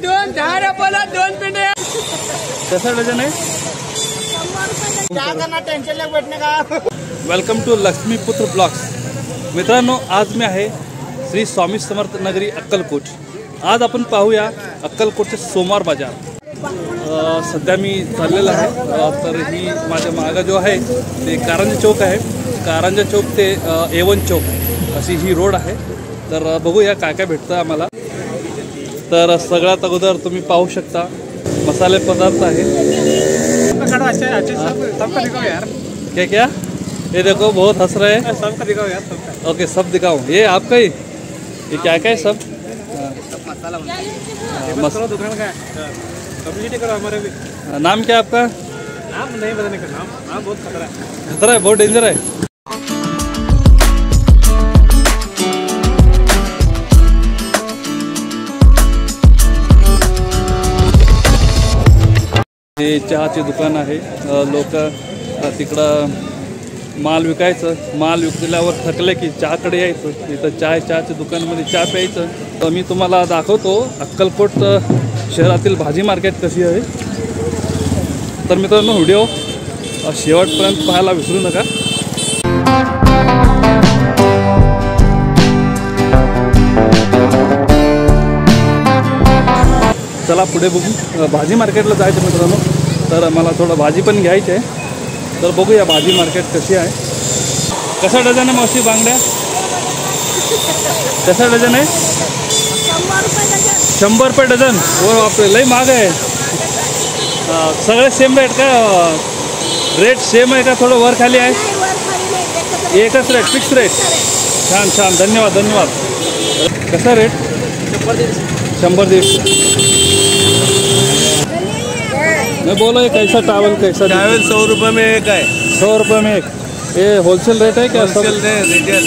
दोन, 10 रुपयाला 2 पेंड्या. कसा डझन आहे? क्या करना, टेंशन नाही बैठने का. Welcome to Lakshmiputra blogs. मित्रांनो, आज मी आहे श्री स्वामी समर्थ नगरी अक्कलकोट. आज आपण पाहूया अक्कलकोटचे सोमवार बाजार. सध्या मी चाललेला आहे. तर ही माझ्या मागं जो आहे ते कारंजा चौक आहे. कारंजा चौक ते A1 चौक अशी ही रोड आहे. तर बघूया काय काय भेटतं आम्हाला. तर सगळ्यात अगोदर तुम्ही पाहू शकता मसाले पदार्थ आहे. क्या क्या? ये देखो बहुत हंस रहे हैं. सबका दिखाओ यार, सबका. ओके, सब दिखाओ. ये आपका ही? ये क्या क्या है सब? मसाला मसाला दुकान का है. पब्लिसिटी करो हमारे भी. नाम क्या आपका? नाम नहीं बताने का. नाम बहुत खतरा है. खतरा है, बहुत डेंजर है. हे चहाचे दुकान आहे. लोक तिकडं माल विकायचं. माल विकल्यावर थकले की चहाकडे यायचं. इथं चहाच्या दुकानामध्ये चहा प्यायचं. तर मी तुम्हाला दाखवतो अक्कलकोट शहरातील भाजी मार्केट कशी आहे. तर मित्रांनो, व्हिडिओ शेवटपर्यंत पाहायला विसरू नका. चला पुढे बघू. भाजी मार्केटला जायचं मित्रांनो. तर मला थोडं भाजी पण घ्यायची आहे. तर बघूया भाजी मार्केट कशी आहे. कसा डझन आहे मावशी बांगड्या? कसा डझन आहे? 100 रुपये डझन. हो बापरे, लई महाग आहे. सगळे सेम रेट का? रेट सेम आहे का थोडं वर खाली आहे? एकच रेट, फिक्स रेट. छान छान, धन्यवाद धन्यवाद. कसा रेट? 100-150. मैं बोलो ये कैसा टावल कैसा? टावल 100 रुपये में एक है. 100 रुपये में एक. ये होलसेल रेट आहे का? होलसेल रिटेल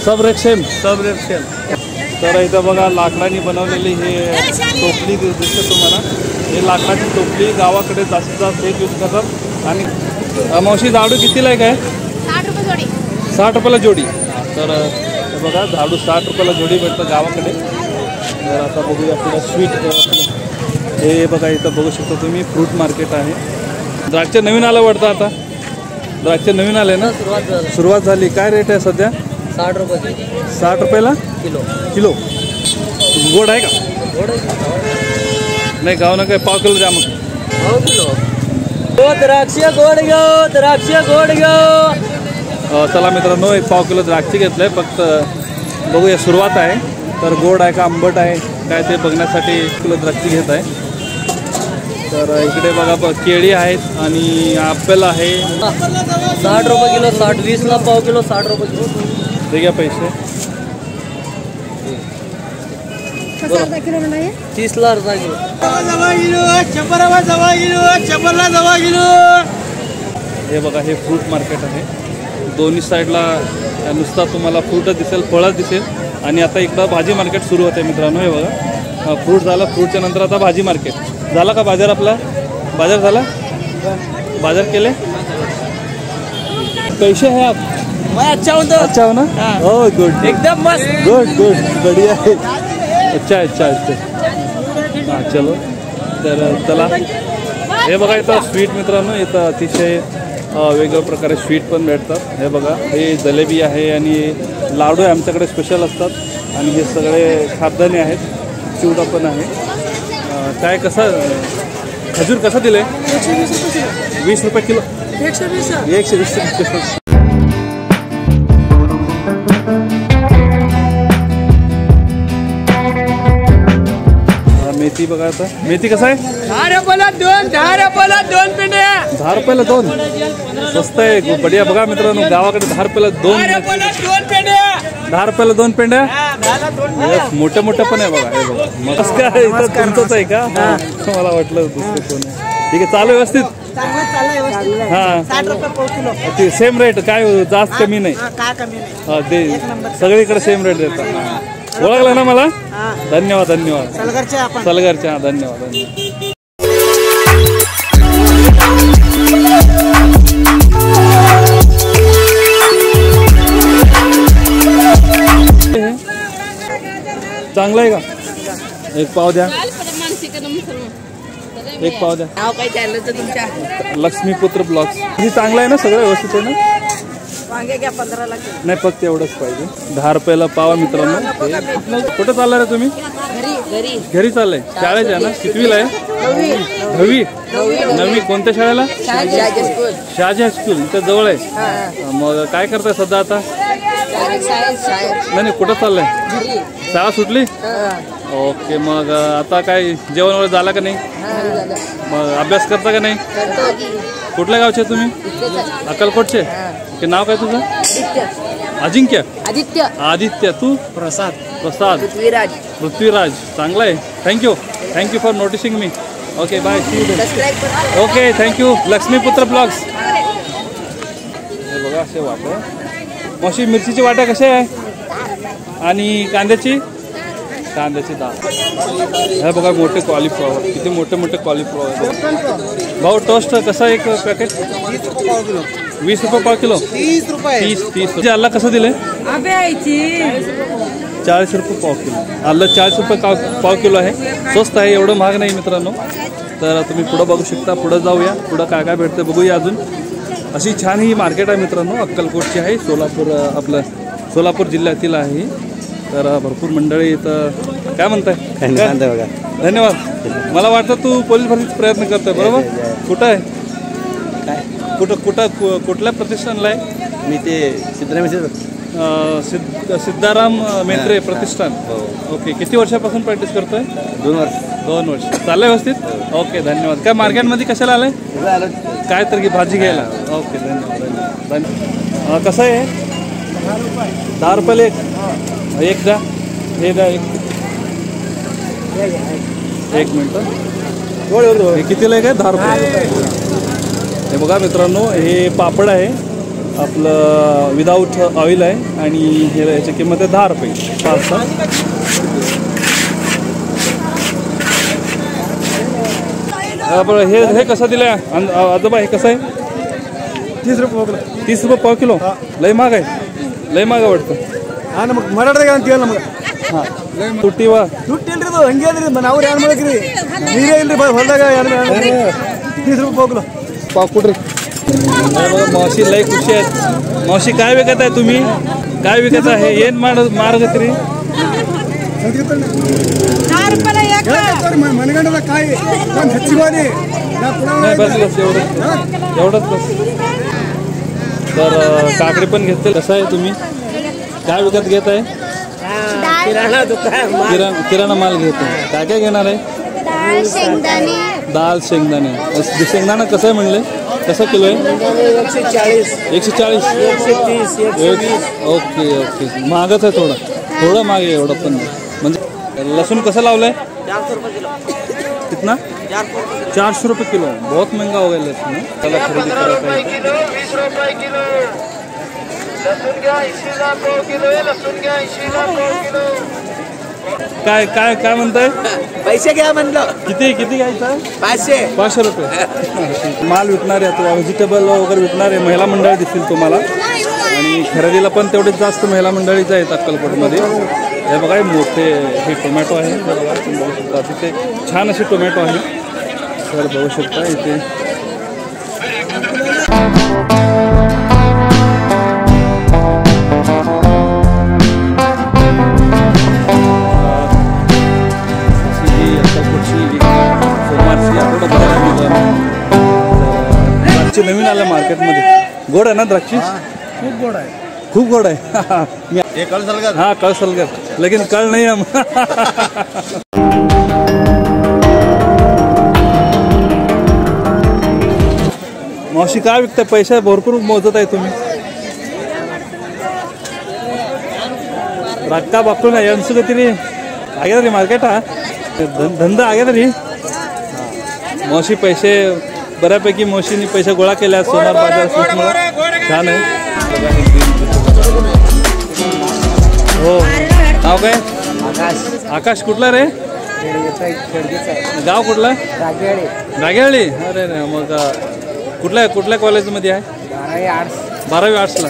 सब रेट सेम. सब रेट सेम. तर इथं बघा लाकडाने बनवलेली हे टोपली दिसते तुम्हाला. हे लाकडाची टोपली गावाकडे जास्तीत जास्त एक यूज करतात. आणि मावशी झाडू कितीला आहे काय? 60 रुपये जोडी. 60 रुपयाला जोडी. तर बघा झाडू 60 रुपयाला जोडी भेटतं गावाकडे. तर आता बघूया आपल्याला स्वीट. हे बघा इथं बघू शकता तुम्ही फ्रूट मार्केट आहे. द्राक्ष नवीन आलं वाटतं आता. द्राक्ष नवीन आले ना? सुरुवात झाली. काय रेट आहे सध्या? 60 रुपये. 60 रुपयाला किलो. गोड आहे का? नाही, गाव ना काय पाव किलो द्या मग. पाव किलो. द्राक्ष गोड घेऊ, द्राक्ष गोड घेऊ. चला मित्रांनो, एक पाव किलो द्राक्ष घेतलंय. फक्त बघूया, सुरुवात आहे. तर गोड आहे का आंबट आहे काय ते बघण्यासाठी किलो द्राक्ष घेत आहे. तर इकडे बघा केळी आहेत आणि ॲपल आहे. 60 रुपये किलो. 20ला पाव किलो. 60 रुपये किलो. ते घ्या पैसे. 30ला अर्धा किलो. 100 किलो. हे बघा, हे फ्रूट मार्केट आहे. दोन्ही साईडला नुसता तुम्हाला फ्रूटच दिसेल, फळच दिसेल. आणि आता इकडं भाजी मार्केट सुरू होते मित्रांनो. हे बघा, फ्रूट झालं. फ्रूटच्या नंतर आता भाजी मार्केट. झाला का बाजार आपला? बाजार झाला? बाजार केले? कैसे है आप? मैं अच्छा हूँ. तो अच्छा हो ना? हो, गुड. एकदम मस्त. गुड बढ़िया है. अच्छा अच्छा अच्छा. हां, चलो. तर चला. हे बघा, इथं स्वीट मित्रांनो. इथं अतिशय वेगवेगळ्या प्रकारे स्वीट पण भेटतात. हे बघा, हे जलेबी आहे आणि लाडू आहे आमच्याकडे स्पेशल असतात. आणि हे सगळे खाद्यान्ने आहेत. चिवडा पण आहे. काय कसं खजूर कसं दिले? 20 रुपये किलो. 120 रुपये. मेथी बघा. आता मेथी कसं आहे? 10 रुपयाला 2, 10 रुपयाला 2 पेंड्या. 10 रुपयाला 2. स्वस्त आहे, बढिया. बघा मित्रांनो, गावाकडे 10 रुपयाला 2 पेंड्या. 10 रुपयाला 2 पेंड्या. मोठ्या मोठ्या पण आहे बघा. हे बघा. नमस्कार. इथं तुमचंच आहे का? मला वाटलं दुसरं कोण आहे. ठीक आहे, चालू व्यवस्थित. हां, 60 रुपये पाव किलो. ते सेम रेट. काय जास्त कमी नाही. काय कमी नाही. हां, ते सगळीकडे सेम रेट देतात. ओळखलं ना मला? धन्यवाद धन्यवाद. सलगरचे. हां, धन्यवाद धन्यवाद. चांगलं आहे का? एक पाव द्या, एक पाव द्या. नाव काय चाललं तर तुमच्या लक्ष्मीपुत्र ब्लॉग्स. हे चांगलं आहे ना, सगळं व्यवस्थित आहे ना? वांगे घ्या 15ला. नाही फक्त एवढंच पाहिजे. 10 रुपयाला पावा मित्रांनो. कुठं चालला रे तुम्ही? घरी घरी चाललंय. शाळेच्या ना? कितवीला आहे? 9वी. कोणत्या शाळेला? शहाजी हायस्कूल. इथं जवळ आहे. मग काय करताय सध्या आता? नाही कुठं चाललंय? शाळा सुटली? ओके. मग आता काय जेवण वगैरे झालं का नाही? मग अभ्यास करता का नाही? कुठल्या गावचे तुम्ही? अक्कलकोटचे. ओके. नाव काय तुझं? अजिंक्य. आदित्य. तू? प्रसाद. पृथ्वीराज. चांगला आहे. Thank you for noticing me. Okay bye. Okay thank you. Lakshmiputra blogs. हे बघा असे वाटा. मावशी मिरचीची वाटा कशी आहे? आणि कांद्याची डाळ. हे बघा मोठे कॉलीफ्लॉवर. किती मोठे कॉलीफ्लॉवर. भाऊ टोस्ट कसा एक पॅकेट? 20 रुपये पाव किलो. 30 आल्ला कसं दिले? 40 रुपये पाव किलो. आल्ला 40 रुपये पाव किलो आहे. स्वस्त आहे, एवढं महाग नाही मित्रांनो. तर तुम्ही पुढं बघू शकता. पुढं जाऊया. पुढं काय काय भेटतं बघूया. अजून अशी छान ही मार्केट आहे मित्रांनो. अक्कलकोटची आहे. सोलापूर जिल्ह्यातील आहे. तर भरपूर मंडळी इथं. काय म्हणताय? बघा. धन्यवाद. मला वाटतं तू पोलीस भरतीचा प्रयत्न करतोय बरोबर? कुठं आहे? कुठल्या प्रतिष्ठानला आहे? मी ते सिद्धाराम मेत्रे प्रतिष्ठान. ओके. किती वर्षापासून प्रॅक्टिस करतोय? 2 वर्ष. चाललंय व्यवस्थित? ओके धन्यवाद. काय मार्केटमध्ये कशाला आलंय? काय तर भाजी घ्यायला. ओके धन्यवाद. कसं आहे? 10 रुपयाला एक द्या. हे द्या एक मिनटं. हे कितीला आहे? काय 10 रुपये. हे बघा मित्रांनो, हे पापड आहे आपलं विदाऊट ऑइल आहे. आणि ह्याची किंमत आहे 10 रुपये. 5 हे कसं दिलं आहे आजोबा? हे कसं आहे? 30 रुपये. 30 रुपये पाव किलो. लय महाग आहे. लय महाग वाटतं. हा ना. मग मराठी ಅಂತೀವಲ್ಲ ಮಗ. ಹಾಂ ತುಟ್ಟಿವ ದುಡ್ಡಿಲ್ರಿ ಅದು ಹಂಗೆ ಅದ್ರಿ. ನಾವು ಏನು ಮಾಡಕ್ರಿ? ನೀರೇ ಇಲ್ರಿ ಹೊಲದಾಗ. 30 रुपये पाव किलो. पाव कुठे? मावशी लय खुशी आहेत. मावशी काय विकत आहे तुम्ही? काय विकत आहे? ಏನ್ ಮಾರಗತ್ರಿ? मनगंडाला काय हच्ची वाली. नाही बस एवढंच बस. तर काकडी पण घेतले. कसं आहे तुम्ही? काय विकत घेत आहे? किराणा माल घेतो. काय काय घेणार आहे? डाळ शेंगदाणे. शेंगदाणा कसं आहे म्हणले? कसं किलो आहे? 140. ओके. महागच आहे. थोडं महाग आहे. एवढं पण म्हणजे. लसूण कसं लावलंय? 400 रुपये किलो. कितना? 400 रुपये किलो. बहुत महंगा हो गया लसूण. त्याला खरेदी करायचं आहे. 20 रुपये किलो. लसूण घ्या 80ला पाव किलो. लसूण घ्या 80ला पाव किलो. काय म्हणताय? पैसे घ्या म्हणलं. किती घ्यायचं? 500 रुपये. माल विकणारे, व्हेजिटेबल वगैरे विकणारे महिला मंडळी दिसतील तुम्हाला. आणि खरेदीला पण तेवढेच जास्त महिला मंडळीच आहेत अक्कलकोटमध्ये. हे बघा मोठे हे टोमॅटो आहे. बघा तुम्ही बघू शकता. तिथे छान असे टोमॅटो आहे. तर बघू शकता इथे. द्राक्षी नवीन आल्या मार्केटमध्ये. गोड आहे ना द्राक्षी? खूप गोड आहे. कळसलगर. लेकिन कळ नाही हम. मावशी काय विकताय? पैसे भरपूर मोजत आहे तुम्ही. रक्का बापू ना अನ್ಸುಗತ್ತೀರಿ ಆಗ್ಯದ್ರಿ ಮಾರ್ಕೆಟ್ धंदा ಆಗ್ಯದ್ರಿ. मावशी पैसे बऱ्यापैकी मावशीने पैसे गोळा केले. सोनार बाजार छान आहे. हो. नाव काय? आकाश. कुठला रे? गाव कुठला? रागेवाडी. अरे मग कुठल्या कॉलेजमध्ये आहे? 12वी आर्ट्सला.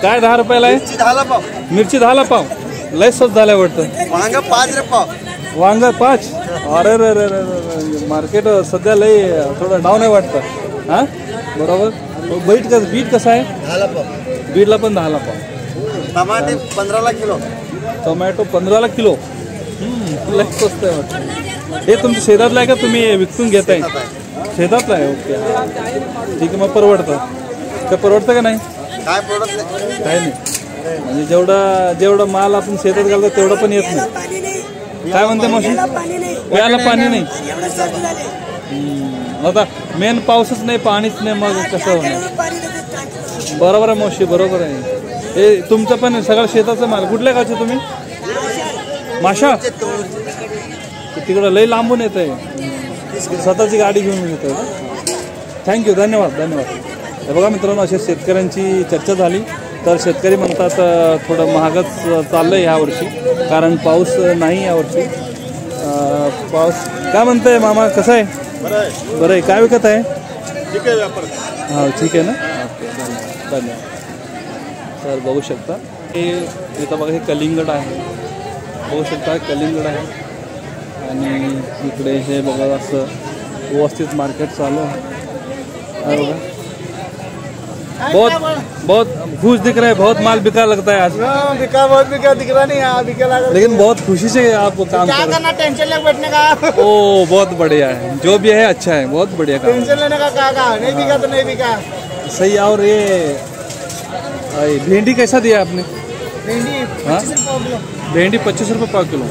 काय 10 रुपयाला आहे? 10 पाव. मिरची 10ला पाव. लय स्वस्त झाल्या वाटतं. वांग 5 पाव. वांग 5. अरे रे रे रे, मार्केट सध्या लय थोडं डाऊन आहे वाटतं. हां बरोबर. बीट कसं आहे? 10 पाव. बीटला पण 10ला पाव. टमाटे 15 किलो. Tomato 15ला kilo. लय स्वस्त आहे वाटतं. हे तुमच्या शेतातलं आहे का तुम्ही विकून घेताय? शेतातलं आहे. ओके ठीक आहे, मग परवडतं का? परवडतं का नाही? काय प्रोडक्ट नाही. काय नाही म्हणजे जेवढं माल आपण शेतात घालतो तेवढं पण येत नाही. काय म्हणते मावशी? प्यायला पाणी नाही. आता मेन पाऊसच नाही, पाणीच नाही, मग कसं होणार? बरोबर आहे मावशी, बरोबर आहे. हे तुमचं पण सगळं शेताचं माल. कुठल्या गावचे तुम्ही? माशा तिकडं लई लांबून येत आहे. स्वतःची गाडी घेऊन येतोय का? थँक्यू, धन्यवाद धन्यवाद. हे बघा मित्रांनो, अशा शेतकऱ्यांची चर्चा झाली. तर शेतकरी म्हणतात थोडं महागच चाललं आहे यावर्षी, कारण पाऊस नाही यावर्षी. पाऊस काय म्हणतंय मामा? कसं आहे? बरं आहे. काय विकत आहे? हां ठीक आहे ना. ओके धन्यवाद धन्यवाद. तर बघू शकता हे इथं बघा, हे कलिंगड आहे. बघू शकता कलिंगड आहे. आणि इकडे हे बघा असं व्यवस्थित मार्केट चालू है बघा. बहुत खुश दिख रहा है. बहुत माल बिका लगता है आज. बहुत बिका दिख रहा नहीं. बिका लेकिन बहुत खुशी से आप काम कर रहे हैं. टेंशन लग बैठने का. ओ बहुत बढ़िया है. जो भी है अच्छा है. बहुत बढ़िया काम. टेंशन लेने का क्या? नहीं बिका तो नहीं बिका. सही. और ये भिंडी कैसा दिया आपने? भिंडी 25 पाव किलो. भिंडी 25 रुपये पाव किलो.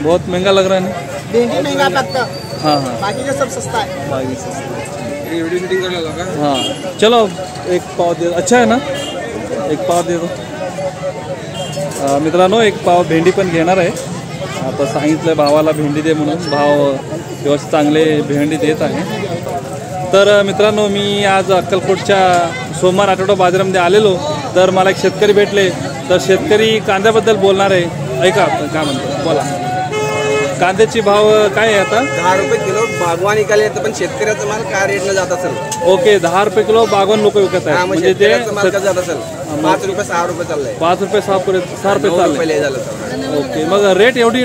बहुत महंगा लग रहा है ना? भिंडी महंगा लगता. हाँ हाँ, बाकी का सब सस्ता है. बाकी सस्ता. हाँ चलो एक पाव दे. अच्छा है ना, एक पाव दे दो. मित्रांनो, एक पाव भेंडी पण घेणार आहे. आता सांगितलं भावाला भेंडी दे म्हणून. भाव व्यवस्थित चांगले भेंडी देत आहे. तर मित्रांनो, मी आज अक्कलकोटच्या सोमवार आठवडा बाजारामध्ये आलेलो. तर मला एक शेतकरी भेटले. तर शेतकरी कांद्याबद्दल बोलणार आहे. ऐका काय म्हणतो, बोला. कांद्याची भाव काय आहे आता? 10 रुपये किलो बागवान निकाले, पण शेतकऱ्याचा माल काय रेटनं जात असेल? ओके, 10 रुपये किलो बागवान लोक विकत आहेत. म्हणजे ते माल कसं जात असेल? 5 रुपये 6 रुपये चाललंय. 5 रुपये 6 रुपये चालले. झालं. ओके, मग रेट एवढी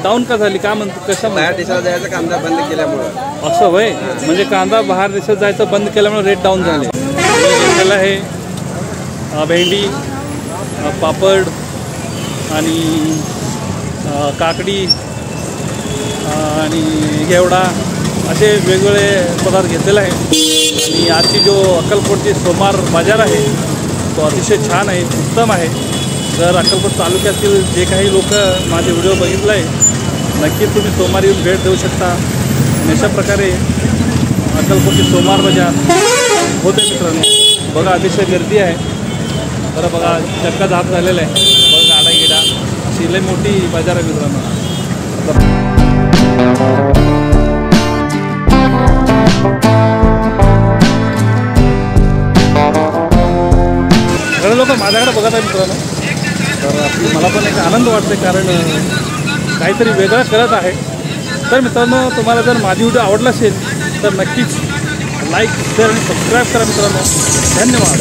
डाऊन का झाली? काय म्हणतो, कशा? बाहेर देशाला जायचा कांदा बंद केल्यामुळे. असं वय, म्हणजे कांदा बाहेर देशात जायचं बंद केल्यामुळे रेट डाऊन झाले. त्याला हे भेंडी, पापड आणि काकडी आणि घेवडा असे वेगवेगळे पदार्थ घेतलेले आहे. आणि आजची जो अक्कलकोटची सोमवार बाजार आहे तो अतिशय छान आहे, उत्तम आहे. जर अक्कलकोट तालुक्यातील जे काही लोक माझे व्हिडिओ बघितला आहे, नक्कीच तुम्ही सोमवार येऊन भेट देऊ शकता. आणि अशा प्रकारे अक्कलकोटची सोमवार बाजार होते मित्रांनो. बघा अतिशय गर्दी आहे. बरं बघा, चक्का जात झालेला आहे. बघा गाडा गिडा अशी लई मोठी बाजार आहे मित्रांनो. सगळे लोक माझ्याकडे बघत आहे मित्रांनो. तर मला पण एक आनंद वाटते, कारण काहीतरी वेगळं करत आहे. तर मित्रांनो, तुम्हाला जर माझी व्हिडिओ आवडला असेल तर नक्कीच लाईक, शेअर आणि सबस्क्राईब करा मित्रांनो. धन्यवाद.